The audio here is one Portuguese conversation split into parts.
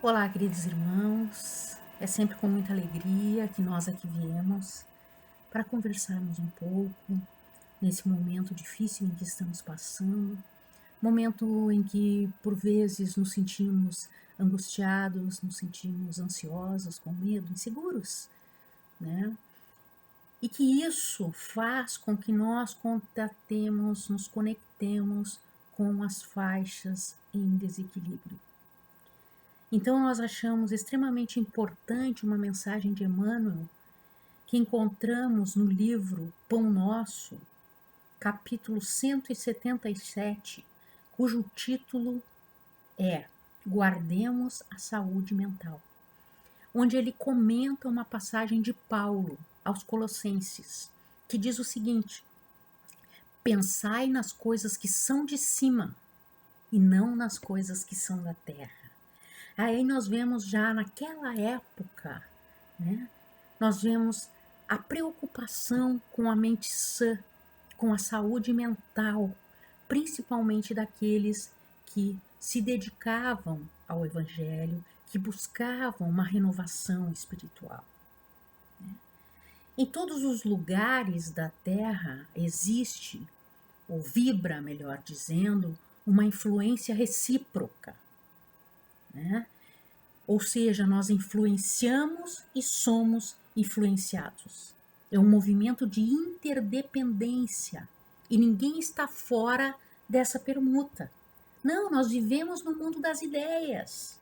Olá, queridos irmãos. É sempre com muita alegria que nós aqui viemos para conversarmos um pouco nesse momento difícil em que estamos passando, momento em que por vezes nos sentimos angustiados, nos sentimos ansiosos, com medo, inseguros, né? E que isso faz com que nós contatemos, nos conectemos com as faixas em desequilíbrio. Então, nós achamos extremamente importante uma mensagem de Emmanuel que encontramos no livro Pão Nosso, capítulo 177, cujo título é Guardemos a Saúde Mental, onde ele comenta uma passagem de Paulo aos Colossenses, que diz o seguinte: pensai nas coisas que são de cima e não nas coisas que são da terra. Aí nós vemos já naquela época, né? Nós vemos a preocupação com a mente sã, com a saúde mental, principalmente daqueles que se dedicavam ao Evangelho, que buscavam uma renovação espiritual. Em todos os lugares da Terra existe, ou vibra, melhor dizendo, uma influência recíproca, né? Ou seja, nós influenciamos e somos influenciados. É um movimento de interdependência e ninguém está fora dessa permuta. Não, nós vivemos no mundo das ideias.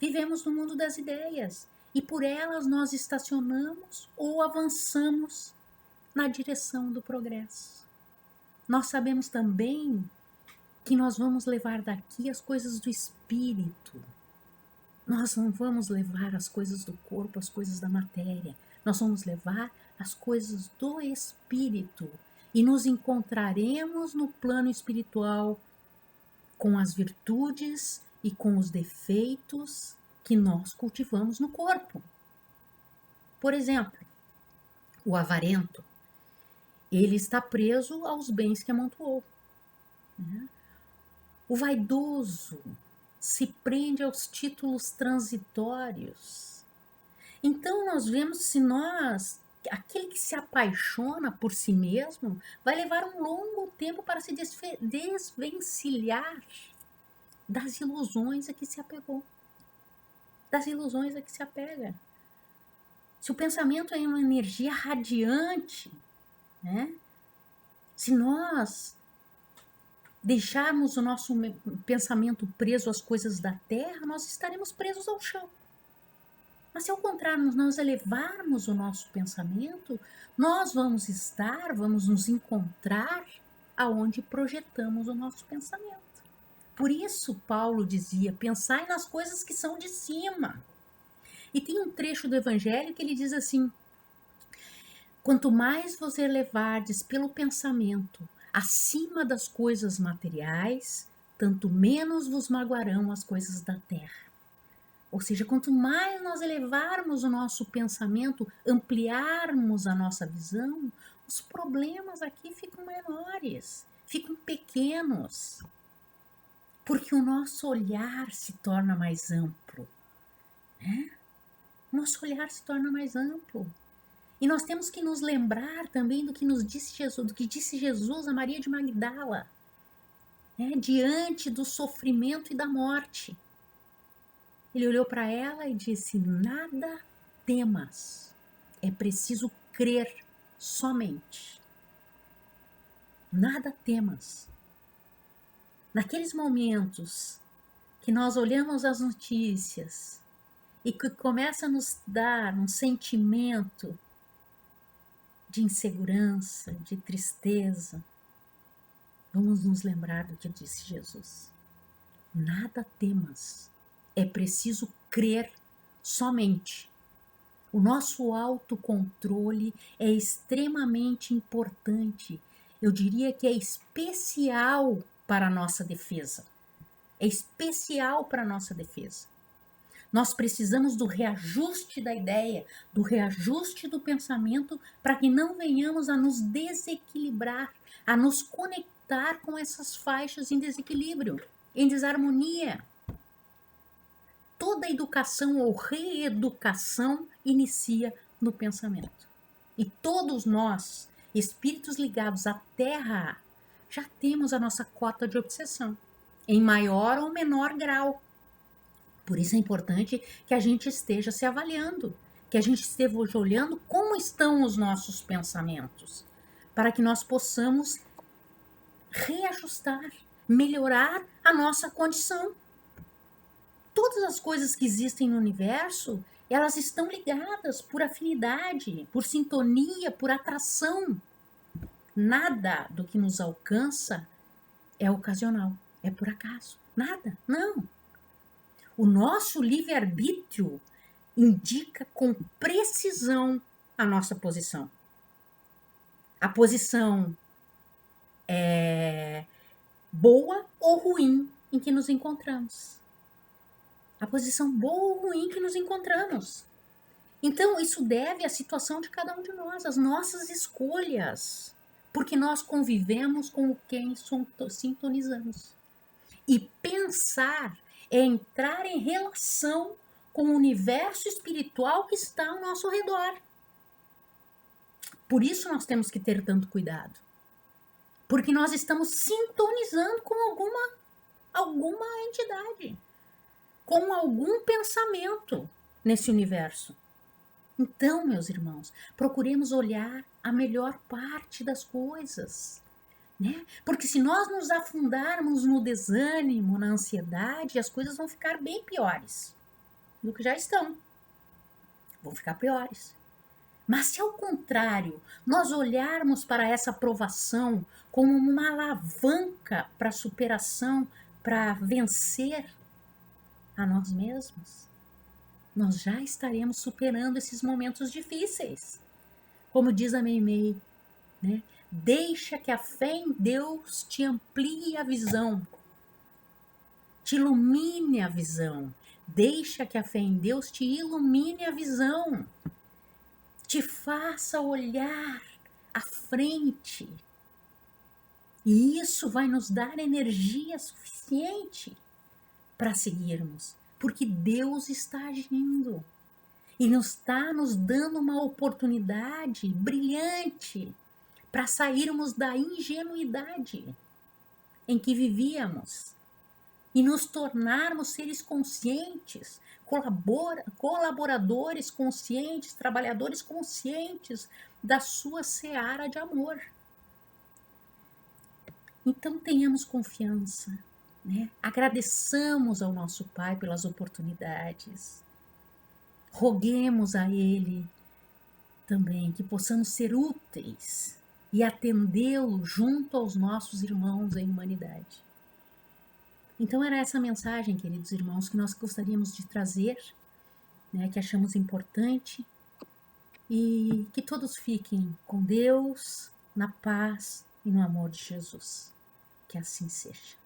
Vivemos no mundo das ideias e por elas nós estacionamos ou avançamos na direção do progresso. Nós sabemos também que nós vamos levar daqui as coisas do espírito. Nós não vamos levar as coisas do corpo, as coisas da matéria. Nós vamos levar as coisas do espírito. E nos encontraremos no plano espiritual com as virtudes e com os defeitos que nós cultivamos no corpo. Por exemplo, o avarento, ele está preso aos bens que amontoou. Né? O vaidoso se prende aos títulos transitórios. Então nós vemos se nós, aquele que se apaixona por si mesmo, vai levar um longo tempo para se desvencilhar das ilusões a que se apegou, das ilusões a que se apega. Se o pensamento é uma energia radiante, né? Se nós deixarmos o nosso pensamento preso às coisas da terra, nós estaremos presos ao chão. Mas se ao contrário nós elevarmos o nosso pensamento, nós vamos nos encontrar aonde projetamos o nosso pensamento. Por isso Paulo dizia, pensai nas coisas que são de cima. E tem um trecho do Evangelho que ele diz assim, quanto mais vos elevardes pelo pensamento acima das coisas materiais, tanto menos vos magoarão as coisas da terra. Ou seja, quanto mais nós elevarmos o nosso pensamento, ampliarmos a nossa visão, os problemas aqui ficam menores, ficam pequenos. Porque o nosso olhar se torna mais amplo. Né? Nosso olhar se torna mais amplo. E nós temos que nos lembrar também do que nos disse Jesus, do que disse Jesus a Maria de Magdala, né? Diante do sofrimento e da morte. Ele olhou para ela e disse, nada temas, é preciso crer somente. Nada temas. Naqueles momentos que nós olhamos as notícias e que começa a nos dar um sentimento de insegurança, de tristeza, vamos nos lembrar do que disse Jesus. Nada temas, é preciso crer somente. O nosso autocontrole é extremamente importante. Eu diria que é especial para a nossa defesa. É especial para a nossa defesa. Nós precisamos do reajuste da ideia, do reajuste do pensamento, para que não venhamos a nos desequilibrar, a nos conectar com essas faixas em desequilíbrio, em desarmonia. toda educação ou reeducação inicia no pensamento. E todos nós, espíritos ligados à Terra, já temos a nossa cota de obsessão, em maior ou menor grau. Por isso é importante que a gente esteja se avaliando, que a gente esteja olhando como estão os nossos pensamentos, para que nós possamos reajustar, melhorar a nossa condição. Todas as coisas que existem no universo, elas estão ligadas por afinidade, por sintonia, por atração. Nada do que nos alcança é ocasional, é por acaso. Nada, não. O nosso livre-arbítrio indica com precisão a nossa posição. A posição boa ou ruim em que nos encontramos. A posição boa ou ruim que nos encontramos. Então, isso deve à situação de cada um de nós, às nossas escolhas, porque nós convivemos com quem sintonizamos. E pensar é entrar em relação com o universo espiritual que está ao nosso redor. Por isso nós temos que ter tanto cuidado. Porque nós estamos sintonizando com alguma entidade, com algum pensamento nesse universo. Então, meus irmãos, procuremos olhar a melhor parte das coisas, né? Porque se nós nos afundarmos no desânimo, na ansiedade, as coisas vão ficar bem piores do que já estão. Vão ficar piores. Mas se ao contrário, nós olharmos para essa provação como uma alavanca para a superação, para vencer a nós mesmos, nós já estaremos superando esses momentos difíceis. Como diz a Meimei, né? Deixa que a fé em Deus te amplie a visão, te ilumine a visão. Deixa que a fé em Deus te ilumine a visão, te faça olhar à frente. E isso vai nos dar energia suficiente para seguirmos, porque Deus está agindo e está nos dando uma oportunidade brilhante para sairmos da ingenuidade em que vivíamos e nos tornarmos seres conscientes, colaboradores conscientes, trabalhadores conscientes da sua seara de amor. Então tenhamos confiança, né? Agradeçamos ao nosso Pai pelas oportunidades. Roguemos a Ele também que possamos ser úteis e atendê-lo junto aos nossos irmãos em humanidade. Então era essa mensagem, queridos irmãos, que nós gostaríamos de trazer, né, que achamos importante, e que todos fiquem com Deus, na paz e no amor de Jesus. Que assim seja.